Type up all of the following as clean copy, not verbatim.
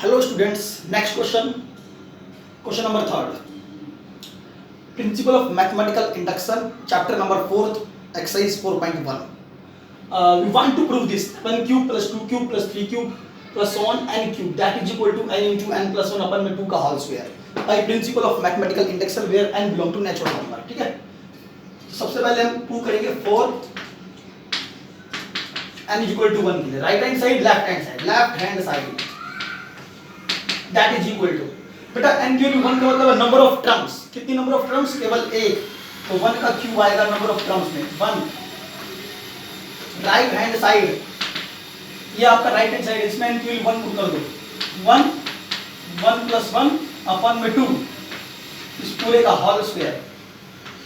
Hello students, next question, question number third. Principle of mathematical induction, chapter number 4th, exercise 4.1. We want to prove this 1 cube plus 2 cube plus 3 cube plus so on n cube that is equal to n into n plus 1 upon में 2 का whole square by principle of mathematical induction where n belong to natural number. ठीक है, सबसे पहले हम prove करेंगे 4 n is equal to 1 के लिए right hand side left hand side that is equal to बेटा n क्यूब 1 का मतलब नंबर ऑफ टर्म्स. कितनी नंबर ऑफ टर्म्स? केवल एक. तो 1 का क्यूब आएगा नंबर ऑफ टर्म्स में 1. राइट हैंड साइड, ये आपका राइट हैंड साइड, इसमें n क्यूब 1 पुट कर दो. 1 प्लस 1 अपन में 2, इस पूरे का होल स्क्वायर.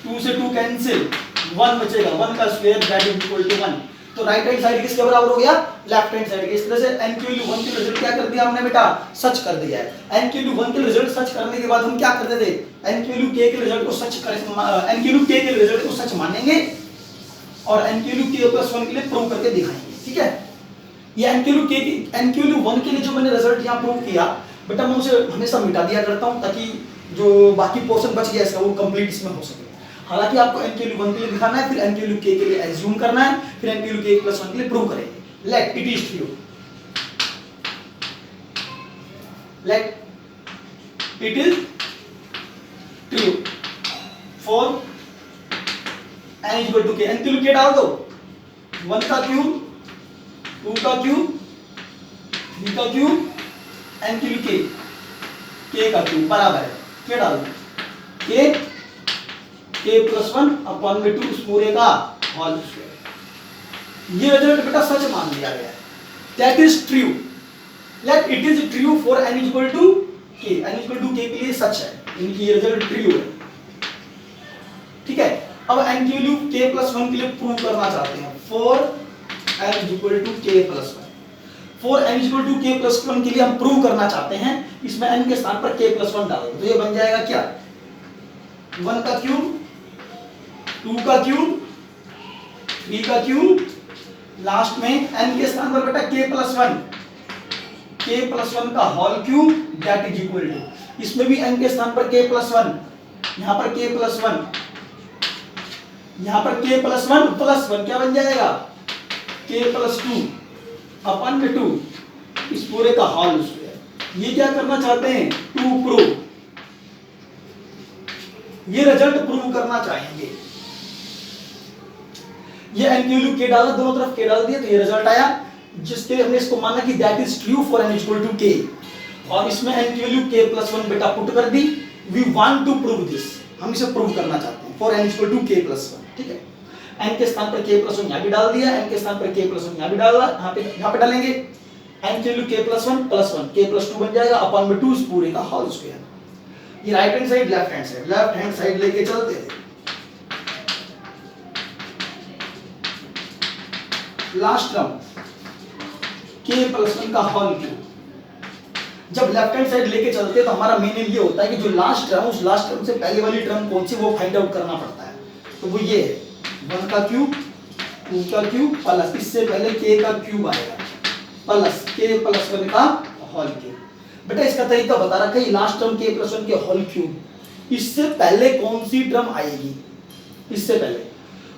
2 से 2 कैंसिल, 1 बचेगा. 1 का square that is equal to 1. तो राइट हैंड साइड किसके बराबर हो गया? लेफ्ट हैंड साइड के. इस तरह से n क्यूब 1 के रिजल्ट क्या कर दिया हमने बेटा? सच कर दिया है. n क्यूब 1 के रिजल्ट सच करने के बाद हम क्या करते थे? n क्यूब k के रिजल्ट को सच कर n क्यूब k के रिजल्ट को सच मानेंगे और n क्यूब k प्लस 1 के लिए प्रूव करके दिखाएंगे. ठीक है, ये n क्यूब 1 के लिए जो मैंने रिजल्ट यहाँ प्रूव किया बेटा, मैं उसे हमेशा मिटा दिया करता हूँ ताकि जो बाकी पोर्शन बच गया इसका वो कंप्लीट इसमें हो सके. हालांकि आपको n क्यूब 1 के लिए दिखाना है, फिर n क्यूब k के लिए एज्यूम करना है, फिर n क्यूब k प्लस 1 के लिए प्रूव करेंगे. Let it is true, let it is true for n is equal to k. n cube k डाल दो. 1 का क्यूब, 2 का क्यूब, 3 का क्यूब, n क्यूब k का क्यूब बराबर है. k डाल दो. k प्लस 1 अपॉन में 2 इस पूरे का होल स्क्वायर. ये रिजल्ट बेटा सच मान लिया गया है. That is true. Let it is true for n is equal to k. n is equal to k के लिए सच है, इनकी ये रिजल्ट ट्रू है. ठीक है, अब n क्यूब k प्लस 1 के लिए प्रूव करना चाहते हैं for n is equal to k plus 1. For n is equal to k plus 1 के लिए हम प्रूव करना चाहते हैं, इसमें n के स्थान पर k प्लस 1 डाल दो. तो ये बन जाएगा क्या? 1 का क्यूब, 2 का क्यूब, 3 का क्यूब, लास्ट में n के स्थान पर बेटा k प्लस 1. k प्लस 1 का whole cube that is equal to, इसमें भी n के स्थान पर k प्लस 1, यहां पर k प्लस 1, यहां पर k प्लस 1 प्लस 1 क्या बन जाएगा? k प्लस 2 अपन में 2 इस पूरे का होल स्क्वायर. ये क्या करना चाहते हैं? To prove. ये रिजल्ट प्रूव करना चाहेंगे. ये n क्यूब k डाला, दोनों तरफ k डाल दिया, तो ये रिजल्ट आया जिसके हमने इसको माना कि that is true for n equal to k. और इसमें n क्यूब k प्लस 1 बेटा पुट कर दी. We want to prove this, हम इसे प्रूव करना चाहते हैं for n equal to k plus 1. ठीक है, n के स्थान पर k प्लस 1 यहां भी डाल दिया, n के स्थान पर k प्लस 1 यहां भी डाला, यहां पे डालेंगे n cube k plus 1 k plus 2 बन जाएगा अपॉन में 2 इस पूरे का होल स्क्वायर. ये right hand side left hand side लेके चलते थे. लास्ट टर्म k प्लस 1 का होल क्यूब. जब लेफ्ट हैंड साइड लेके चलते हैं तो हमारा मेन एम ये होता है कि जो लास्ट टर्म, उस लास्ट टर्म से पहले वाली टर्म कौन सी वो फाइंड आउट करना पड़ता है. तो वो ये है 1 का क्यूब, 2 का क्यूब प्लस, इससे पहले k का क्यूब आएगा प्लस k प्लस 1 का होल क्यूब. बेटा इसका तरीका बता रखा है, लास्ट टर्म k प्लस 1 के होल क्यूब, इससे पहले कौन सी टर्म आएगी, इससे पहले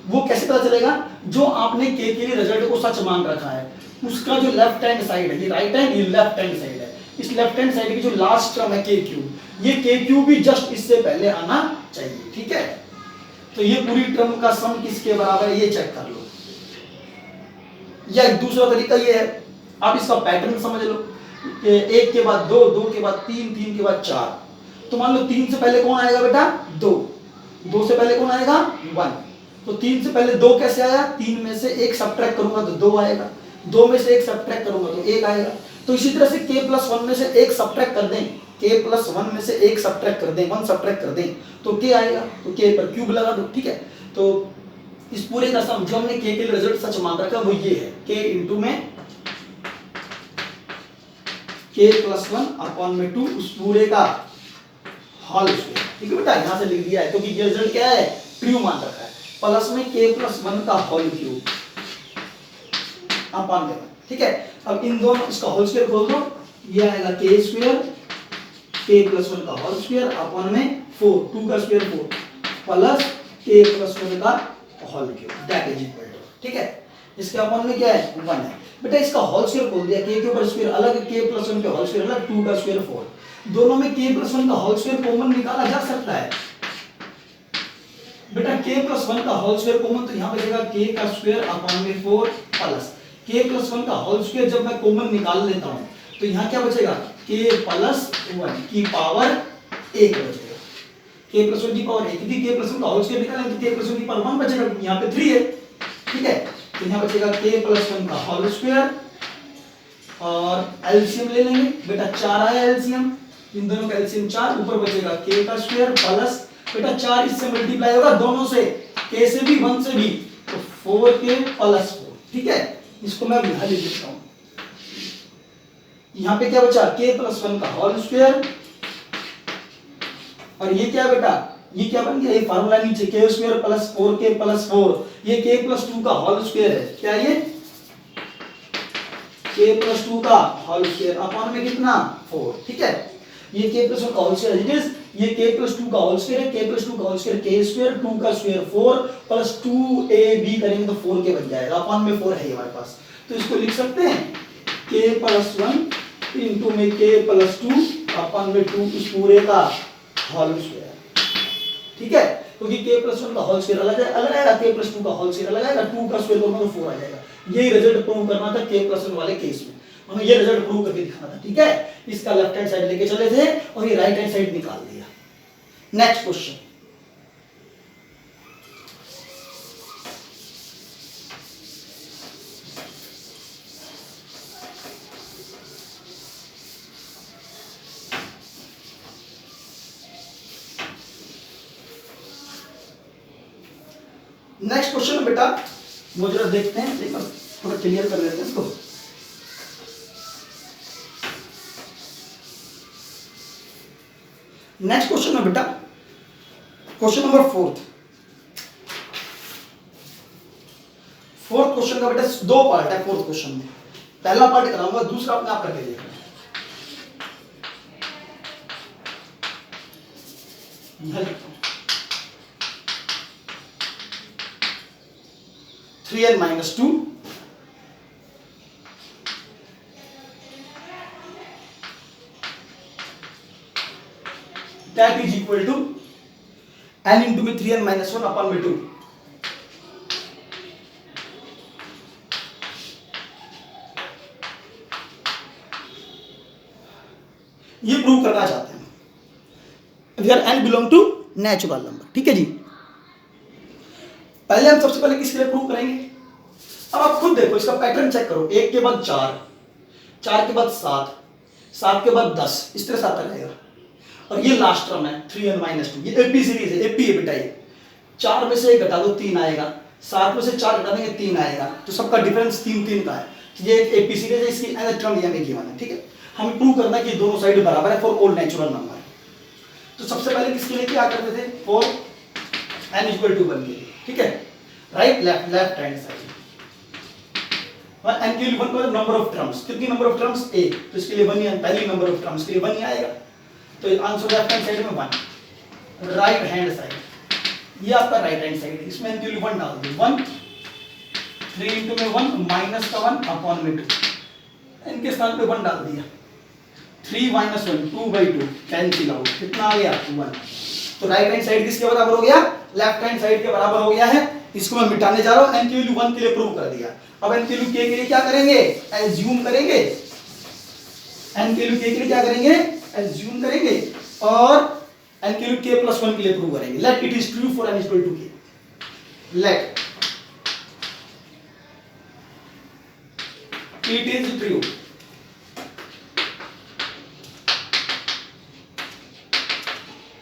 वो कैसे पता चलेगा? जो आपने k के लिए रिजल्ट को सच मान रखा है उसका जो लेफ्ट हैंड साइड है, ये राइट हैंड, ये लेफ्ट हैंड साइड है, इस लेफ्ट हैंड साइड की जो लास्ट टर्म है k क्यूब, ये k क्यूब भी जस्ट इससे पहले आना चाहिए. ठीक है, तो ये पूरी टर्म का सम किसके बराबर है ये चेक कर लो. या एक दूसरा तरीका ये है, आप इसका पैटर्न समझ लो. 1 के बाद 2, 2 के बाद 3, 3 के बाद 4. तो मान लो 3 से पहले कौन आएगा बेटा? 2. 2 से पहले कौन आएगा? 1. तो 3 से पहले 2 कैसे आया? 3 में से 1 सब्ट्रैक्ट करूंगा तो 2 आएगा, 2 में से 1 सब्ट्रैक्ट करूंगा तो 1 आएगा. तो इसी तरह से k प्लस 1 में से 1 सब्ट्रैक्ट कर दें, k प्लस 1 में से 1 सब्ट्रैक्ट कर दें, 1 सब्ट्रैक्ट कर दें तो k आएगा. तो k पर क्यूब लगा दो. ठीक है, तो इस पूरे का सम जो हमने k के लिए रिजल्ट सच मान रखा वो ये है, k इंटू में k प्लस 1 अपॉन में 2 उस पूरे का होल स्क्वायर. ठीक है बेटा, यहां से लिख दिया है क्योंकि ये रिजल्ट क्या है? ट्रू मान रखा है. प्लस में k प्लस 1 का होल क्यूब अपॉन में. ठीक है, अब इन दोनों इसका होल स्क्वायर खोल दो, ये आएगा के स्क्वायर के प्लस 1 का होल स्क्वायर अपॉन में 4, 2 का स्क्वायर 4 प्लस के प्लस 1 का whole cube that is equal to, ठीक है। इसके अपॉन में क्या है 1 है बेटा। इसका होल स्क्वायर बोल दिया, के ऊपर स्क्वायर अलग, के प्लस 1 के होल स्क्वायर अलग, 2 का स्क्वायर 4, दोनों में के प्लस 1 का होल स्क्वायर कॉमन निकाला जा सकता है बेटा। के प्लस 1 का होल स्क्वायर कॉमन, तो यहाँ बचेगा के का स्क्वायर अपॉन में 4 प्लस के प्लस 1 का होल स्क्वायर जब मैं कॉमन निकाल लेता हूँ तो यहाँ क्या बचेगा के प्लस 1 की पावर 1 बचेगा, के प्लस 1 की पावर 1, क्योंकि के प्लस 1 का होल स्क्वायर निकालेंगे तो के प्लस 1 की पावर 1 बचेगा, यहाँ पे 3 है, ठीक है। तो यहाँ बचेगा के प्लस 1 का होल स्क्वायर और एलसीएम ले लेंगे बेटा, 4 आया एलसीएम, इन दोनों का एलसीएम 4, ऊपर बचेगा के का स्क्वायर प्लस बेटा 4 इससे मल्टीप्लाई होगा दोनों से, के से भी 1 से भी, तो 4k प्लस 4, ठीक है। इसको मैं यहां लिख देता हूं, यहां पे क्या बचा k प्लस 1 का होल स्क्वायर और ये क्या बेटा, ये क्या बन गया, ये फार्मूला नीचे k square plus 4k plus 4, ये k प्लस 2 का होल स्क्वायर है, क्या ये k प्लस 2 का होल स्क्वायर अपॉन में कितना 4, ठीक है। ये k प्लस 1 का होल स्क्वायर इट इज, ये k प्लस 2 का होल स्क्वायर है, k प्लस 2 का होल स्क्वायर k स्क्वायर, 2 का स्क्वायर 4 प्लस 2ab करेंगे तो 4k बन जाएगा, अपॉन में 4 है हमारे पास, तो इसको लिख सकते हैं k प्लस 1 इनटू में k प्लस 2 अपॉन में 2 इस पूरे का होल स्क्वायर, ठीक है। क्योंकि k प्लस 1 का होल स्क्वायर अलग है, अलग आएगा, k प्लस 2 का होल स्क्वायर अलग आएगा, 2 का स्क्वायर करोगे तो 4 आ जाएगा। यही रिजल्ट प्रूव करना था k प्लस 1 वाले केस में, हमें ये रिजल्ट प्रूव करके दिखाना था, ठीक है। इसका लेफ्ट हैंड साइड लेके चले थे और ये राइट हैंड साइड निकाल दिया। नेक्स्ट क्वेश्चन, नेक्स्ट क्वेश्चन बेटा वो जरा देखते हैं, एक बार थोड़ा क्लियर कर लेते हैं इसको। नेक्स्ट क्वेश्चन है बेटा क्वेश्चन नंबर 4। फोर्थ क्वेश्चन का बेटा 2 पार्ट है फोर्थ क्वेश्चन में, पहला पार्ट कराऊंगा, दूसरा अपने आप करके देखना। 3n minus 2 that is equal to n into में 3n minus 1 upon में 2। ये प्रूव करना चाहते हैं where n belong to natural number, ठीक है जी। पहले हम सबसे पहले किसके लिए प्रूव करेंगे, अब आप खुद देखो इसका पैटर्न चेक करो, 1 के बाद 4, 4 के बाद 7, 7 के बाद 10, इस तरह से आता रहेगा। और ये लास्ट टर्म है 3n minus 2, ये एपी सीरीज है, एपी है बेटा। ये 4 में से 1 घटा दो 3 आएगा, 7 में से 4 घटा देंगे 3 आएगा, तो सबका डिफरेंस 3 का है। ये एक एपी सीरीज है, इसकी nth टर्म ये हमें गिवन है, ठीक है। हमें प्रूव करना है कि दोनों साइड बराबर है फॉर ऑल नेचुरल नंबर। तो सबसे पहले किसके लिए क्या करते थे, फॉर n इक्वल टू 1 के लिए, ठीक है। Right left, left hand side n के लिए 1 का नंबर ऑफ टर्म्स, कितनी नंबर ऑफ टर्म्स 1, तो इसके लिए 1 ही, पहली नंबर ऑफ टर्म्स के लिए 1 ही आएगा, तो आंसर लेफ्ट हैंड साइड में 1। राइट हैंड साइड, ये आपका राइट हैंड साइड है, इसमें n के लिए 1 डाल दो, 1 3 into में 1 माइनस का 1 अपॉन में 2, n के स्थान पे 1 डाल दिया, 3 minus 1 2/2 कैंसिल आउट, कितना आ गया 1। तो राइट हैंड साइड किसके बराबर हो गया, लेफ्ट हैंड साइड के बराबर हो गया है। इसको मैं मिटाने जा रहा हूं, n की वैल्यू 1 के लिए प्रूव कर दिया। अब n की वैल्यू k के लिए क्या करेंगे, एज्यूम करेंगे, n की वैल्यू k के लिए क्या करेंगे, एज्यूम करेंगे, और n की वैल्यू k plus 1 के लिए प्रूव करेंगे। Let it is true for n equal to k, let it is true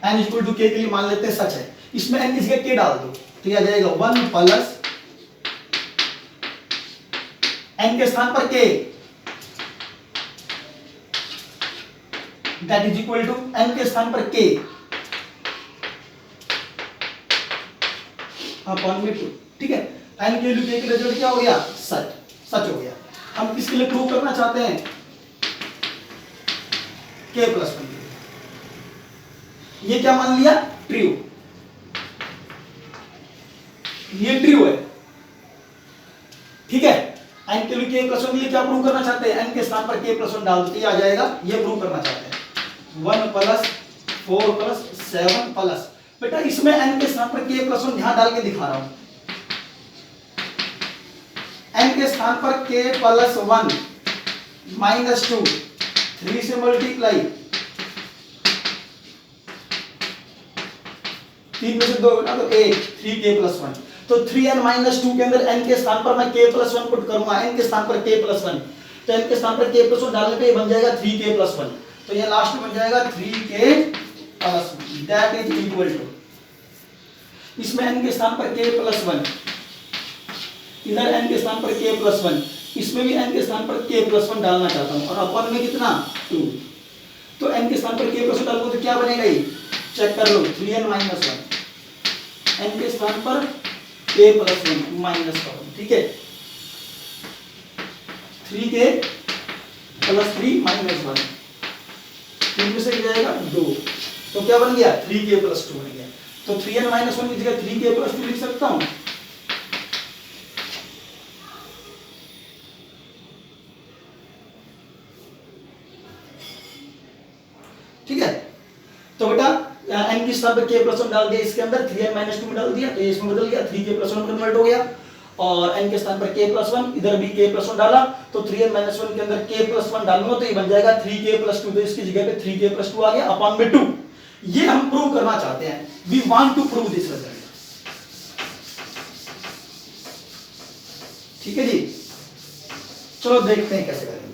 n equal to k के लिए मान लेते हैं सच है। इसमें n किसी का k डाल दो तो क्या जाएगा 1 प्लस n के स्थान पर k that is equal to n के स्थान पर k अपॉन में 2, ठीक है। n के वैल्यू k के रिजल्ट क्या हो गया, सच, सच हो गया। हम किसके लिए प्रूव करना चाहते हैं, k प्लस 1 के लिए। ये क्या मान लिया? ट्रू। ये ट्रू है, ठीक है। n के लिए k प्लस 1 के लिए क्या प्रूव करना चाहते हैं? n के स्थान पर k प्लस 1 डाल दो, ये आ जाएगा। ये प्रूव करना चाहते हैं 1 प्लस 4 प्लस 7 प्लस, बेटा इसमें n के स्थान पर k प्लस 1 यहां डाल के दिखा रहा हूं। n के स्थान पर k प्लस 1 माइनस 2, 3 से मल्टीप्लाई, 3 में से 2 घटा तो 1, 3k प्लस 1। तो 3n माइनस 2 के अंदर n के स्थान पर मैं k प्लस 1 पुट करूंगा, n के स्थान पर k प्लस 1, तो n के स्थान पर k प्लस 1 डालने पे ये बन जाएगा 3k प्लस 1, तो ये लास्ट में बन जाएगा 3k plus 1, that is equal to, इसमें n के स्थान पर k प्लस 1, इधर n के स्थान पर k प्लस 1, इसमें भी n के स्थान पर k प्लस 1 डालना चाहता हूं, और अपन में कितना 2, तो n के स्थान पर k प्लस 1 डालूंगा तो क्या बनेगा? ये चेक कर लो, 3n माइनस 1, n के स्थान पर k प्लस 1 माइनस 1, ठीक है, 3k प्लस 3 माइनस 1, 3 में से जाएगा 2, तो क्या बन गया? 3k प्लस 2 बन गया। तो 3n माइनस 1 की जगह 3k प्लस 2 लिख सकता हूं। ठीक है, तो बेटा n की स्थान पर k प्लस 1 डाल दिया, इसके अंदर 3n माइनस 2 में डाल दिया, तो ये इसमें बदल गया, 3k प्लस 1 कन्वर्ट हो गया, और n के स्थान पर k प्लस 1, इधर भी k प्लस 1 डाला, तो 3n माइनस 1 के अंदर k प्लस 1 डालूंगा तो ये बन जाएगा 3k प्लस 2, तो इसकी जगह पे 3k प्लस 2 आ गया अपॉन में 2। ये हम प्रूव करना चाहते हैं, we want to prove this result. ठीक है जी, चलो देखते हैं कैसे करेंगे।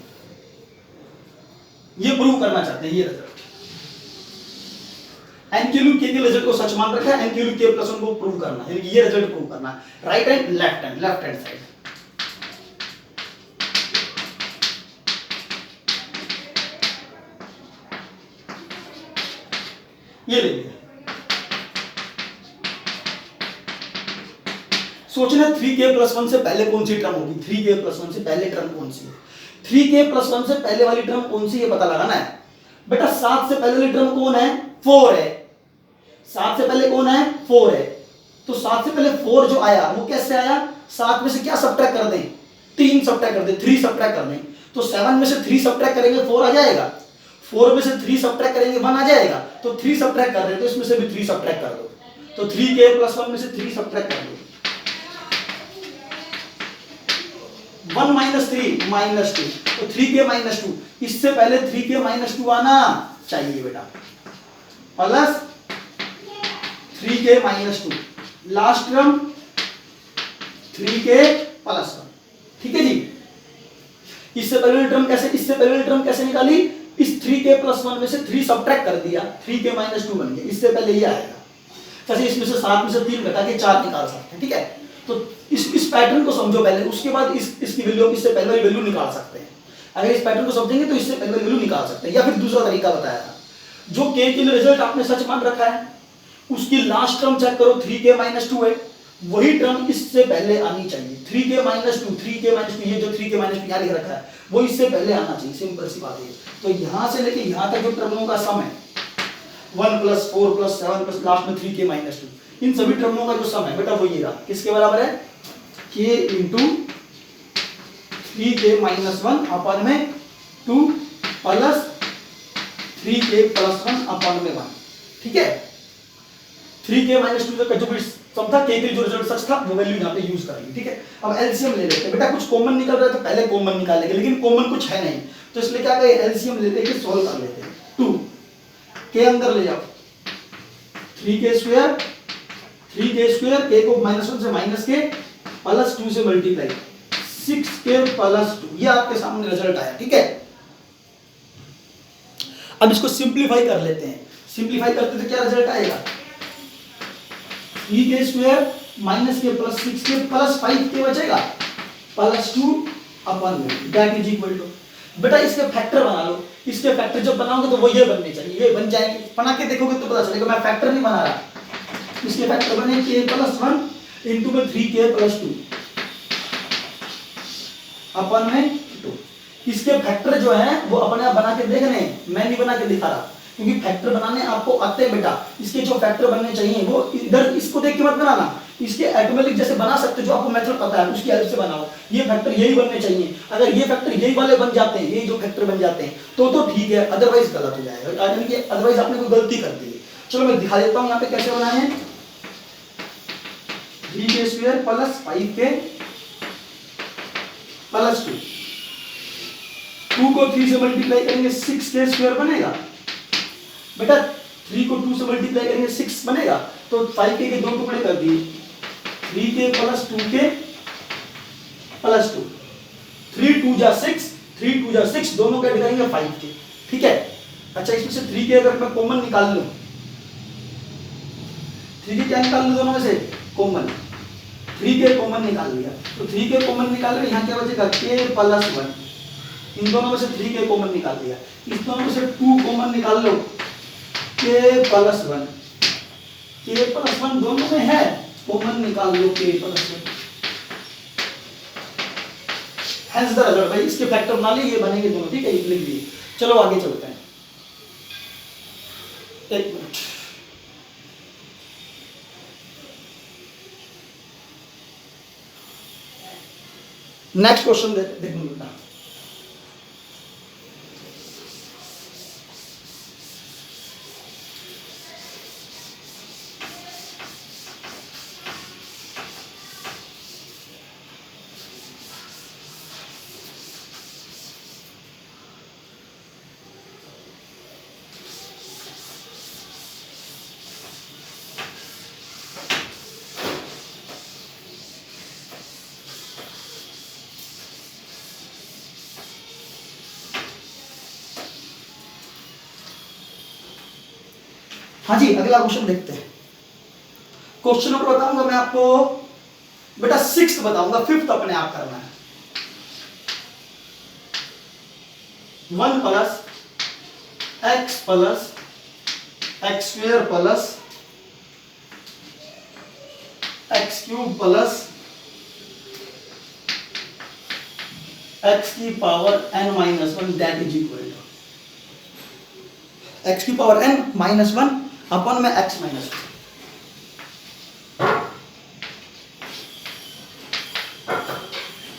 ये प्रूव करना चाहते हैं, ये रिजल्ट n क्यूब k के रिजल्ट को सच मान रखा है, n क्यूब k प्लस 1 को प्रूव करना है, ये रिजल्ट प्रूव करना है। Right hand left hand side, ये ले लिया। सोचना 3k प्लस 1 से पहले कौन सी टर्म होगी, 3k प्लस 1 से पहले टर्म कौन सी है, 3k प्लस 1 से पहले वाली टर्म कौन सी है पता लगाना है। बेटा 7 से पहले वाली टर्म कौन है? 4 है। 7 से पहले कौन है? 4 है। तो 7 से पहले 4 जो आया वो कैसे आया? 7 में से क्या सब्ट्रैक्ट कर दें? 3 सब्ट्रैक्ट कर दें, 3 सब्ट्रैक्ट कर दें, तो 7 में से 3 सब्ट्रैक्ट करेंगे 4 आ जाएगा, 4 में से 3 सब्ट्रैक्ट करेंगे 1 आ जाएगा, तो 3 सब्ट्रैक्ट कर रहे हैं तो इसमें से भी 3 सब्ट्रैक्ट कर दो, तो 3k प्लस 1 में से 3 सब्ट्रैक्ट कर दो, 1 माइनस 3 माइनस 2, तो 3k माइनस 2, इससे पहले 3k माइनस 2 आना चाहिए बेटा, plus 3k minus 2, last term 3k plus 1। ठीक है जी, इससे पहले टर्म कैसे, इससे पहले टर्म कैसे निकाली? इस 3k प्लस 1 में से 3 सब्ट्रैक्ट कर दिया, 3k माइनस 2 बन गया, इससे पहले ये आएगा। जैसे इसमें से 7 में से 3 घटा के 4 निकाल सकते हैं, ठीक है। तो इस पैटर्न को समझो पहले, उसके बाद इसकी वैल्यू, इससे पहले वाली वैल्यू निकाल सकते हैं। अगर इस पैटर्न को समझेंगे तो इससे पहले वाली वैल्यू निकाल सकते हैं, या फिर दूसरा तरीका बताया था, जो k के लिए रिजल्ट आपने सच मान रखा है उसकी लास्ट टर्म चेक करो, 3k माइनस 2 है, वही टर्म इससे पहले आनी चाहिए, 3k माइनस 2, 3k माइनस 2, ये जो 3k माइनस 2 यहाँ लिख रखा है वो इससे पहले आना चाहिए, सिंपल सी बात है। तो यहाँ से लेके यहाँ तक जो टर्मों का सम है 1 प्लस 4 प्लस 7 प्लस लास्ट में 3k माइनस 2, इन सभी टर्मों का जो सम है बेटा वो ये रहा, किसके बराबर है? k इंटू 3k माइनस 1 अपन में 2 प्लस 3k प्लस 1 अपन में 1। ठीक है, 3k माइनस 2 का जो भी सम था, k के जो रिजल्ट सच था वो वैल्यू यहाँ पे यूज करेंगे। ठीक है, अब एलसीएम ले लेते हैं बेटा, कुछ कॉमन निकल रहा है तो पहले कॉमन निकालेंगे, लेकिन कॉमन कुछ है नहीं तो इसलिए क्या करें, एलसीएम लेते हैं, सॉल्व कर लेते हैं। 2 के अंदर ले जाओ 3k square, 3k square, k को -1 से माइनस के प्लस 2 से मल्टीप्लाई, 6k प्लस 2, ये आपके सामने रिजल्ट आया। ठीक है, अब इसको सिंपलीफाई कर लेते हैं, सिंपलीफाई करते तो क्या रिजल्ट आएगा? 3k स्क्वायर माइनस के प्लस 6k प्लस 5k बचेगा, प्लस 2 अपन में, दैट इज इक्वल टू, बेटा इसके फैक्टर बना लो, इसके फैक्टर जब बनाओगे तो वो ये बनने चाहिए, ये बन जाएंगे, बना के देखोगे तो पता चलेगा। मैं फैक्टर नहीं बना रहा, इसके फैक्टर बने k प्लस 1 इंटू में 3k प्लस 2 अपन में 2, इसके फैक्टर जो है वो अपने आप बना के देख रहे हैं, मैं नहीं बना के दिखा रहा, क्योंकि फैक्टर बनाने आपको आते हैं बेटा। इसके जो फैक्टर बनने चाहिए वो इधर इसको देख के मत बनाना, इसके ऑटोमेटिक जैसे बना सकते जो आपको मेथड पता है उसकी हेल्प से बनाओ। ये फैक्टर यही बनने चाहिए, अगर ये फैक्टर यही वाले बन जाते हैं, ये जो फैक्टर बन जाते हैं तो ठीक है, अदरवाइज गलत हो जाएगा, यानी कि अदरवाइज आपने कोई गलती कर दी है। चलो मैं दिखा देता हूँ यहाँ पे कैसे बनाए हैं। 3k² प्लस 5k प्लस 2 को 3 से मल्टीप्लाई करेंगे 6k² बनेगा बेटा। 3 को 2 से मल्टीप्लाई करेंगे 6 बनेगा, तो 5k के दो टुकड़े कर दिए, 3k प्लस 2k प्लस 2, 3 2 जा 6, 3 2 जा 6, दोनों का करेंगे 5k, ठीक है। अच्छा इसमें से 3k अगर मैं कॉमन निकाल लूं, 3k क्या निकाल लूं दोनों में से कॉमन, 3k कॉमन निकाल लिया, तो 3k कॉमन निकाल लिया, यहाँ क्या बचेगा k प्लस 1, इन दोनों में से 3k कॉमन निकाल लिया, इस दोनों में से 2 कॉमन निकाल लो, k प्लस 1, k प्लस 1 दोनों में है, कॉमन निकाल लो k plus 1, hence the result. भाई इसके फैक्टर बना लिए, ये बनेंगे दोनों, ठीक है, लिख दिए। चलो आगे चलते हैं, एक मिनट। नेक्स्ट क्वेश्चन देखो बेटा, हाँ जी अगला क्वेश्चन देखते हैं। क्वेश्चन नंबर बताऊंगा मैं आपको बेटा 6th बताऊंगा, 5th अपने आप करना है। 1 plus x plus x² plus x³ plus x की power n-1 that is equal to x की पावर n-1 अपन में x माइनस 1।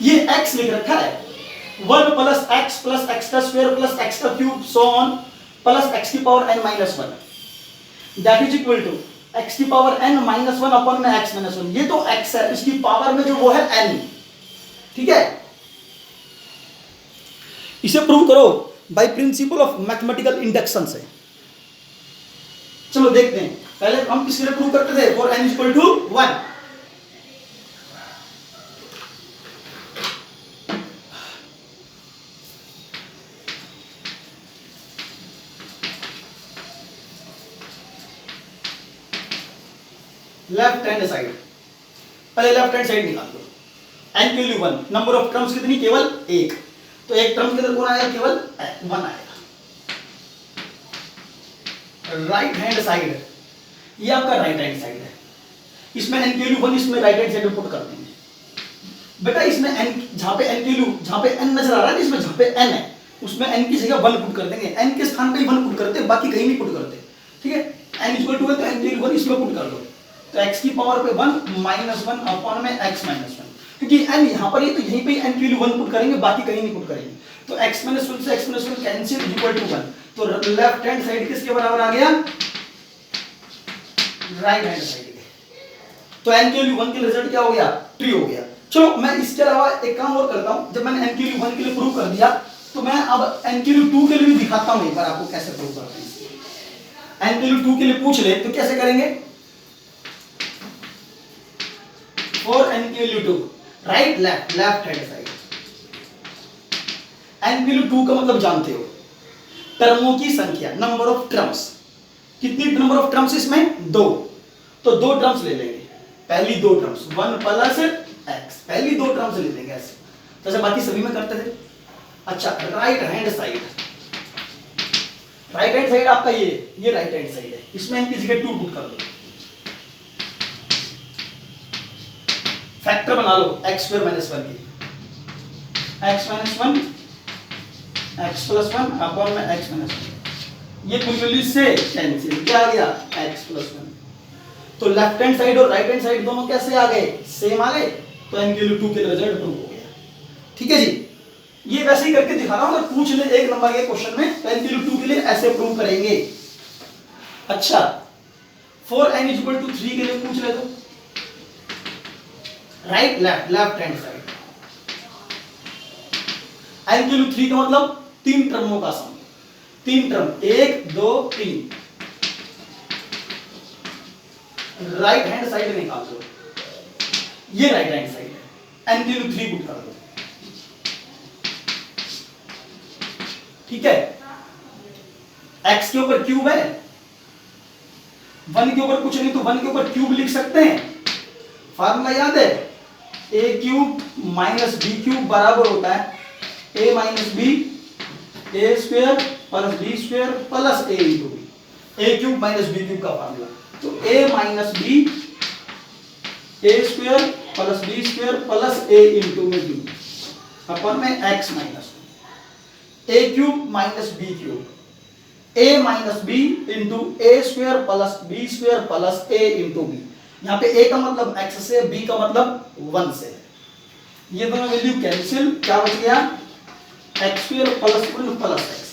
ये x लिख रखा है, 1 plus x plus x² plus x³ so on plus x की power n-1 that is equal to x की पावर n-1 अपन में x-1। ये तो x है, इसकी पावर में जो वो है n, ठीक है। इसे प्रूव करो by principle of mathematical induction से। चलो देखते हैं, पहले हम किसके लिए प्रूव करते थे, for n equal to 1। Left hand side, पहले लेफ्ट हैंड साइड निकाल लो, n के लिए 1, नंबर ऑफ टर्म्स कितनी, केवल एक, तो एक टर्म के अंदर कौन आएगा, केवल 1 आएगा। राइट हैंड साइड, ये आपका राइट हैंड साइड है, इसमें n के लिए 1, इसमें राइट हैंड साइड में पुट कर देंगे बेटा। इसमें n, जहां पे n के लिए, जहां पे n नजर आ रहा है, इसमें जहां पे n है उसमें n की जगह 1 पुट कर देंगे, n के स्थान पे ही 1 पुट करते हैं, बाकी कहीं नहीं पुट करते, ठीक है। n इक्वल टू है तो n के लिए 1 इसमें पुट कर दो, तो x की पावर पे 1-1 अपॉन में x-1, क्योंकि n यहां पर है तो यहीं पे n के लिए 1 पुट करेंगे, बाकी कहीं नहीं पुट करेंगे, तो x-1 से x-1 कैंसिल इक्वल टू 1, तो लेफ्ट हैंड साइड किसके बराबर आ गया, राइट हैंड साइड के। तो n के लिए 1 के लिए रिजल्ट क्या हो गया, ट्री हो गया। चलो मैं इसके अलावा एक काम और करता हूं, जब मैंने n के लिए 1 के लिए प्रूव कर दिया तो मैं अब n के लिए 2 के लिए भी दिखाता हूं एक बार आपको कैसे प्रूव करते हैं। n के लिए 2 के लिए पूछ ले तो कैसे करेंगे, फॉर n के लिए 2 right left, left hand side, n के लिए 2 का मतलब जानते हो, टर्मों की संख्या, नंबर ऑफ टर्म्स, कितनी नंबर ऑफ टर्म्स इसमें, 2, तो 2 टर्म्स ले लेंगे, पहली 2 टर्म्स 1 प्लस x, पहली 2 टर्म्स ले लेंगे ऐसे, जैसे बाकी सभी में करते थे। अच्छा right hand side, right hand side आपका ये राइट हैंड साइड है, इसमें n की जगह 2 पुट कर दो, फैक्टर बना लो x² - 1 की, x - 1 x plus one upon में x माइनस वन, ये कुल वैल्यू से कैंसिल, क्या आ गया x प्लस वन। तो लेफ्ट हैंड साइड और राइट हैंड साइड दोनों कैसे आ गए, सेम आ गए, तो n की वैल्यू 2 के रिजल्ट प्रूव हो गया। ठीक है जी, ये वैसे ही करके दिखा रहा हूं, अगर पूछ ले एक नंबर के क्वेश्चन में तो n की वैल्यू 2 के लिए ऐसे प्रूव करेंगे। अच्छा, फॉर n इक्वल टू 3 के लिए पूछ ले तो right left left hand side, n की वैल्यू 3 का मतलब 3 टर्मों का सम, 3 टर्म 1 2 3, राइट हैंड साइड निकाल दो, ये राइट हैंड साइड है, n की वैल्यू 3 पुट कर दो। ठीक है, x के ऊपर क्यूब है, 1 के ऊपर कुछ नहीं तो 1 के ऊपर क्यूब लिख सकते हैं, फार्मूला याद है, a cube minus B cube बराबर होता है a minus B A square plus B square plus a into B, a cube minus B cube का फार्मूला, तो a minus B A square plus B square plus a into में B अपन में x minus a cube minus B cube, a minus B into A square plus B square plus a into B, यहाँ पे a का मतलब x से, b का मतलब 1 से, ये दोनों वैल्यू कैंसिल, क्या बच गया x square plus 1 plus x,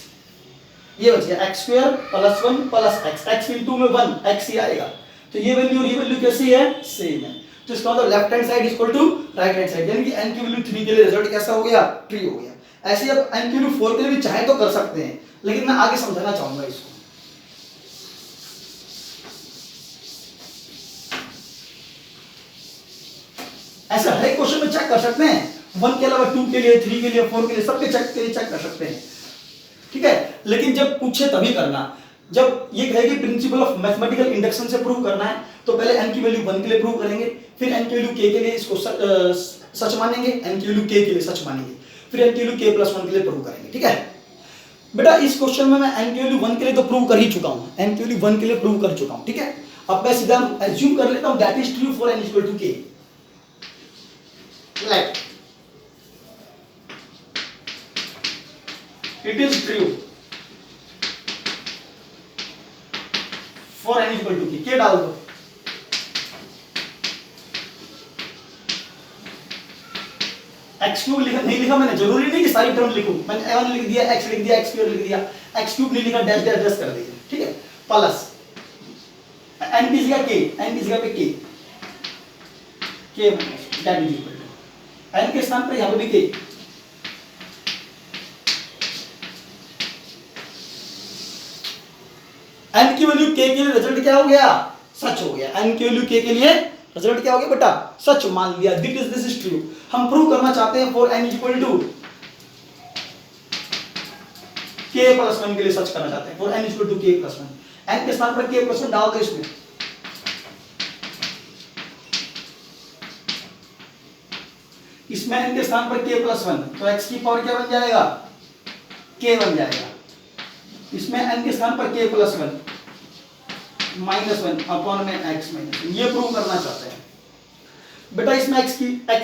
ये बच गया x square plus 1 plus x, x into में 1 x ही आएगा, तो ये वैल्यू और ये वैल्यू कैसी है, सेम है, तो इसका मतलब left hand side equal to right hand side, यानी कि n की वैल्यू 3 के लिए रिजल्ट कैसा हो गया, 3 हो गया। ऐसे ही अब n की वैल्यू 4 के लिए भी चाहे तो कर सकते हैं, लेकिन मैं आगे समझाना चाहूंगा इसको। ऐसा हर एक क्वेश्चन में चेक कर सकते हैं, 1 के अलावा 2 के लिए, 3 के लिए, 4 के लिए, सबके चेक के लिए चेक कर सकते हैं। ठीक है, लेकिन जब पूछे तभी करना, जब ये कहेगी प्रिंसिपल ऑफ मैथमेटिकल इंडक्शन से प्रूव करना है, तो पहले n की वैल्यू 1 के लिए प्रूव करेंगे, फिर n की वैल्यू k के लिए इसको सच मानेंगे, n की वैल्यू k के लिए सच मानेंगे, फिर n की वैल्यू k प्लस 1 के लिए प्रूव करेंगे। ठीक है बेटा, इस क्वेश्चन में मैं n की वैल्यू 1 के लिए तो प्रूव कर ही चुका हूं, n की वैल्यू 1 के लिए प्रूव कर चुका हूं। ठीक है, अब मैं सीधा एज्यूम कर लेता हूं that is true for n equal to k, like it is true for n equal to k डाल दो, x क्यूब लिखा नहीं लिखा मैंने, जरूरी नहीं कि सारी टर्म लिखूं, मैंने a1 लिख दिया, x लिख दिया, x स्क्वायर लिख दिया, x क्यूब नहीं लिखा, डैश डैश डैश कर दिया। ठीक है, प्लस n की जगह k, n की जगह पे k minus that is equal to n के स्थान पर यहां पे भी k, n की वैल्यू k के लिए रिजल्ट क्या हो गया, सच हो गया, n की वैल्यू k के लिए रिजल्ट क्या हो गया बेटा, सच मान लिया, दिस इज ट्रू। हम प्रूव करना चाहते हैं for n equal to k plus 1 के लिए सच करना चाहते हैं, for n equal to k plus 1, n के स्थान पर k प्लस 1 डाल दो इसमें, इसमें n के स्थान पर k प्लस 1, तो x की पावर क्या बन जाएगा, k बन जाएगा, इसमें n के स्थान पर k प्लस 1 माइनस 1 अपॉन में x माइनस 1, ये प्रूव करना चाहते हैं बेटा। इसमें x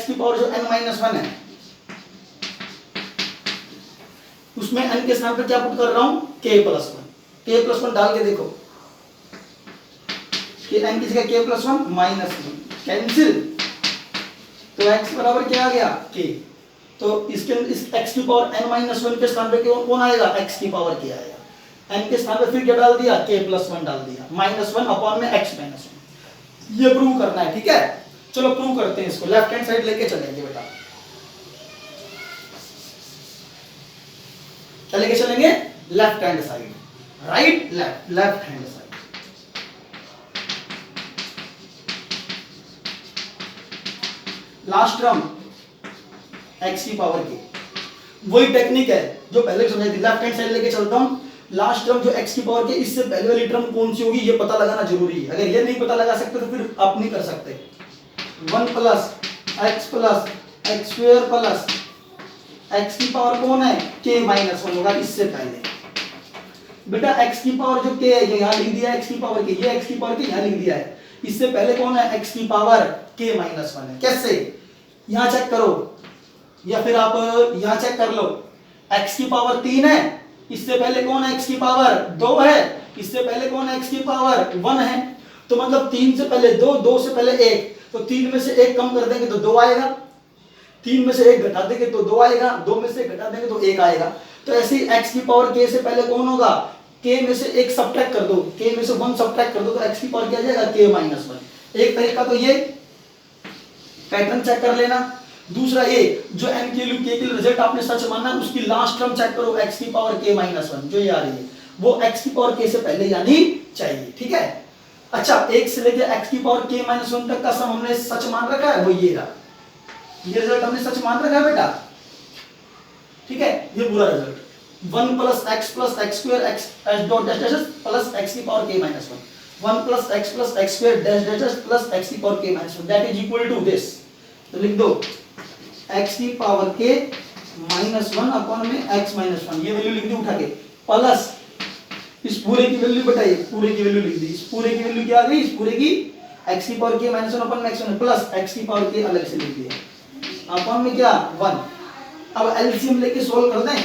की पावर जो n माइनस 1 है, उसमें n के स्थान पर क्या पुट कर रहा हूं, k प्लस 1, k प्लस 1 डाल के देखो, कि n की जगह k प्लस 1 माइनस 1 कैंसिल, तो x बराबर क्या आ गया, k, तो इसके इस x की पावर n माइनस 1 के स्थान पर कौन आएगा, x की पावर k आएगा, n के स्थान पर फिर क्या डाल दिया, k प्लस 1 डाल दिया, माइनस 1 अपॉन में x माइनस 1, ये प्रूव करना है। ठीक है, चलो प्रूव करते हैं इसको, लेफ्ट हैंड साइड लेके चलेंगे बेटा, क्या लेके चलेंगे, left hand side, right left left hand side, last term x की पावर k, वही टेक्निक है जो पहले समझाई थी, लेफ्ट हैंड साइड लेके चलता हूं, लास्ट टर्म जो x की पावर k, इससे पहले वाली टर्म कौन सी होगी ये पता लगाना जरूरी है, अगर ये नहीं पता लगा सकते तो फिर आप नहीं कर सकते, 1 plus x plus x square plus x की पावर कौन है, k माइनस 1 होगा, इससे पहले बेटा x की पावर जो k है ये यहां लिख दिया, x की पावर k, ये x की पावर k यहां लिख दिया है, इससे पहले कौन है, x की पावर k माइनस 1 है, कैसे, यहां चेक करो या फिर आप यहां चेक कर लो, x की पावर 3 है, इससे पहले कौन है x की पावर 2 है, इससे पहले कौन है x की पावर 1 है, तो मतलब 3 से पहले 2, 2 से पहले 1, तो 3 में से 1 कम कर देंगे तो 2 आएगा, 3 में से 1 घटा देंगे तो 2 आएगा, 2 में से 1 घटा देंगे तो 1 आएगा। तो ऐसे ही x की पावर k से पहले कौन होगा, k में से 1 सब्ट्रैक्ट कर दो, k में से 1 सब्ट्रैक्ट कर दो तो x की पावर क्या आ जाएगा k माइनस 1। एक तरीका तो ये पैटर्न चेक कर लेना। दूसरा ये जो n के लिए k के लिए रिजल्ट आपने सच मानना है, उसकी लास्ट टर्म चेक करो x की पावर k माइनस 1 जो ये आ रही है वो x की पावर k से पहले आनी चाहिए, ठीक है। अच्छा, 1 से लेके x की पावर k माइनस 1 तक का सम हमने सच मान रखा है, वो ये रहा, ये रिजल्ट हमने सच मान रखा है बेटा, ठीक है। ये पूरा result 1 plus x plus x square x dot dash dash plus x की power k minus 1 plus x square dash dash dash plus x की power k minus 1 that is equal to this. तो लिख दो x की power k minus 1 upon में x minus 1, ये value लिख दी उठा के, प्लस इस पूरे की वैल्यू बताइए, पूरे की वैल्यू लिख दी, इस पूरे की वैल्यू क्या आ गई, इस पूरे की x की पावर k माइनस 1 अपॉन में x 1 प्लस x की पावर k अलग से लिख दिया अपॉन में क्या 1। अब एलसीएम लेके सोल्व कर दें,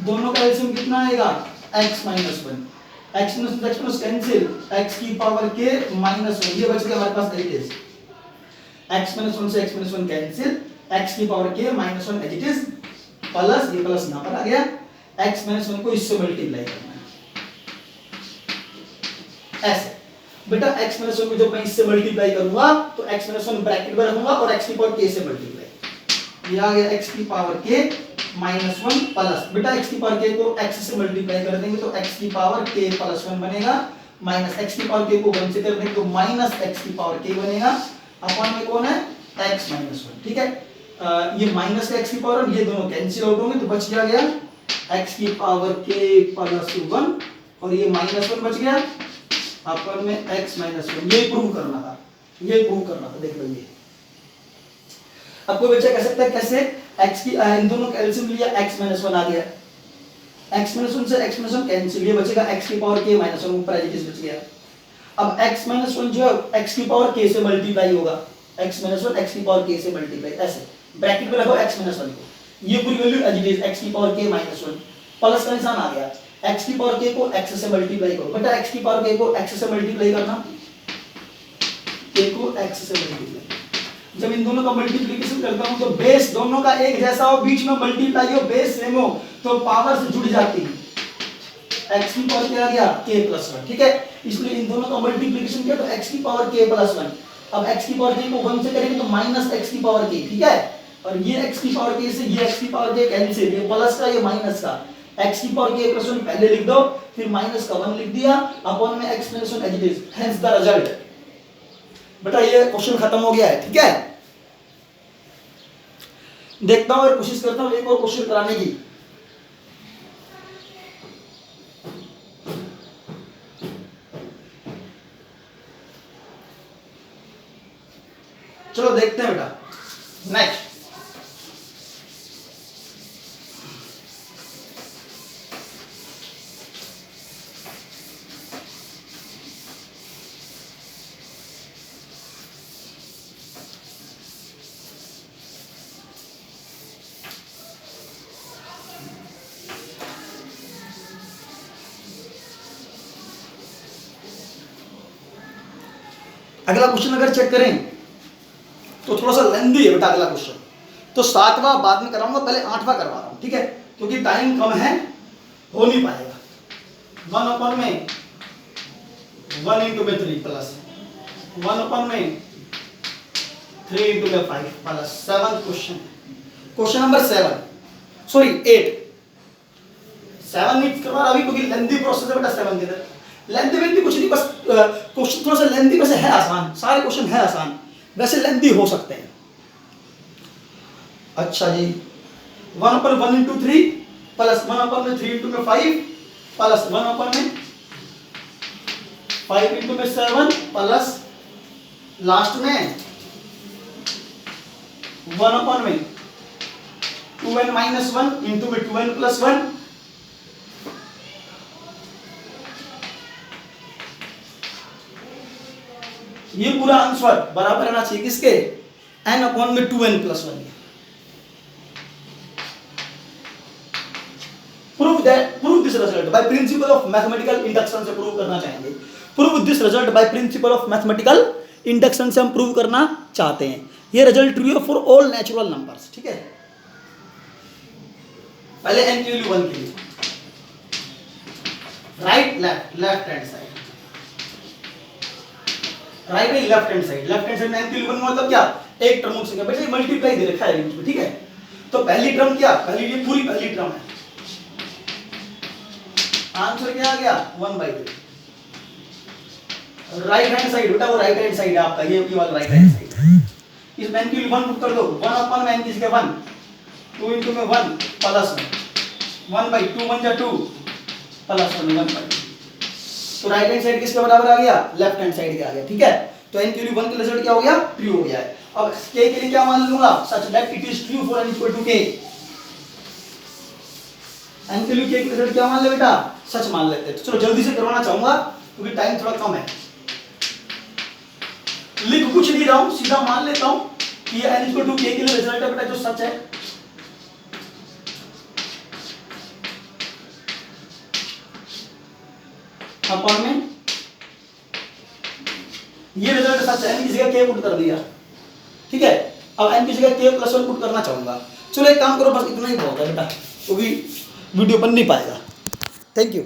दोनों का एलसीएम कितना आएगा x minus 1, x minus x cancel, x की पावर k माइनस 1, ये बच गया हमारे पास as it is, x minus 1 से x माइनस 1 कैंसिल, x की power k minus 1 as it is, plus ये प्लस यहां पर आ गया, x माइनस 1 को इससे मल्टीप्लाई करना है ऐसे। बेटा x माइनस 1 को जब मैं इससे मल्टीप्लाई करूंगा तो x माइनस 1 ब्रैकेट में रखूंगा और x की पावर k से मल्टीप्लाई, ये आ गया x की पावर k माइनस 1 प्लस, बेटा x की पावर k को x से मल्टीप्लाई कर देंगे तो x की पावर k प्लस 1 बनेगा, माइनस x की पावर k को 1 से कर देंगे तो माइनस x की पावर k बनेगा, अपॉन में कौन है x माइनस 1, ठीक है। ये माइनस का x की पावर, ये दोनों कैंसिल आउट होंगे तो बच गया x की पावर k प्लस 1 और ये माइनस 1 बच गया अपॉन में x माइनस 1। ये प्रूव करना था, ये प्रूव करना था, देख लो ये। अब कोई बच्चा कह सकता है कैसे, x की इन दोनों का एलसीएम लिया x माइनस 1 आ गया, x माइनस 1 से x माइनस 1 कैंसिल, ये बचेगा x की पावर k माइनस 1 ऊपर एज इट इज बच गया। अब x माइनस 1 जो है x की पावर k से मल्टीप्लाई होगा, x माइनस 1 x की पावर k से मल्टीप्लाई, ऐसे ब्रैकेट में रखो x माइनस 1 को, ये पूरी value as it is x की पावर k माइनस 1, प्लस का निशान आ गया, x की पावर k को x से मल्टीप्लाई करो, बेटा x की पावर k को x से मल्टीप्लाई करना, k को x से मल्टीप्लाई, जब इन दोनों का मल्टीप्लिकेशन करता हूं तो बेस दोनों का एक जैसा हो, बीच में मल्टीप्लाई हो, बेस सेम हो तो पावर से जुड़ जाती है, x की पावर क्या आ गया k प्लस 1, ठीक है। इसलिए इन दोनों का मल्टीप्लिकेशन किया तो x की पावर k प्लस 1, अब x की पावर k को 1 से करेंगे तो माइनस x की पावर k, ठीक है, और ये x की पावर k से ये x की पावर k कैंसिल, ये प्लस का ये माइनस का, x की पावर k प्लस 1 पहले लिख दो, फिर माइनस का 1 लिख दिया अपॉन में x minus 1 as it is, hence the result. बेटा ये क्वेश्चन खत्म हो गया है, ठीक है। देखता हूं और कोशिश करता हूं एक और क्वेश्चन कराने की। चलो देखते हैं बेटा नेक्स्ट। अगला क्वेश्चन अगर चेक करें तो थोड़ा सा लेंदी है बेटा अगला क्वेश्चन, तो 7वां बाद में कराऊंगा, पहले 8वां करवा रहा हूं, ठीक है, क्योंकि टाइम कम है, हो नहीं पाएगा। 1 अपॉन में 1 इंटू में 3 प्लस 1 अपॉन में 3 इंटू में 5 plus 7 question, question number 7 sorry 8, 7 नहीं करवा रहा अभी क्योंकि लेंदी प्रोसेस है बेटा 7 के अंदर, लेंदी वेंदी कुछ नहीं, बस क्वेश्चन थोड़ा सा लेंदी, वैसे है आसान, सारे क्वेश्चन है आसान, वैसे लेंदी हो सकते हैं। अच्छा जी 1 अपॉन 1 इंटू 3 प्लस 1 अपॉन में 3 इंटू में 5 प्लस 1 अपॉन में 5 इंटू में 7 प्लस लास्ट में 1 अपॉन में 2n माइनस 1 इंटू में 2n प्लस 1 ये पूरा आंसर बराबर रहना चाहिए किसके, n अपॉन में 2n plus 1। Prove this result by principle of mathematical induction से प्रूव करना चाहेंगे। Prove this result by principle of mathematical induction से हम प्रूव करना चाहते हैं। ये रिजल्ट ट्रू है फॉर ऑल नेचुरल नंबर्स, ठीक है। पहले n की वैल्यू 1 के लिए right left hand side, right है left hand side, left hand side में n की वैल्यू 1 मतलब क्या, एक टर्म से बेटा मल्टीप्लाई दे रखा है इसमें, ठीक है। तो पहली टर्म क्या, पहली ये पूरी पहली टर्म है, आंसर क्या आ गया 1/3। राइट हैंड साइड बेटा वो राइट हैंड साइड है आपका, ये वाला राइट हैंड साइड। इस n की वैल्यू 1 पुट कर दो, 1/n की जगह 1, 2 into में 1 प्लस 1/2 1 जा 2 प्लस 1/2। तो राइट हैंड साइड किसके बराबर आ गया, लेफ्ट हैंड साइड के आ गया, ठीक है। तो n की वैल्यू 1 का रिजल्ट क्या हो गया, ट्रू हो गया है। अब k के लिए क्या मान लूंगा, such that it is true for n equal to k। n के लिए k का रिजल्ट क्या मान ले बेटा, सच मान लेते हैं। तो चलो जल्दी से करवाना चाहूंगा क्योंकि टाइम थोड़ा कम है। लिख कुछ नहीं रहा हूं, सीधा मान लेता हूं कि ये n इक्वल टू k के लिए रिजल्ट है बेटा जो सच है। अपॉन में ये रिजल्ट सच है, n की जगह k पुट कर दिया, ठीक है। अब n की जगह k + 1 पुट करना चाहूंगा। चलो एक काम करो, बस इतना ही बहुत है बेटा क्योंकि वीडियो बन नहीं पाएगा। Thank you.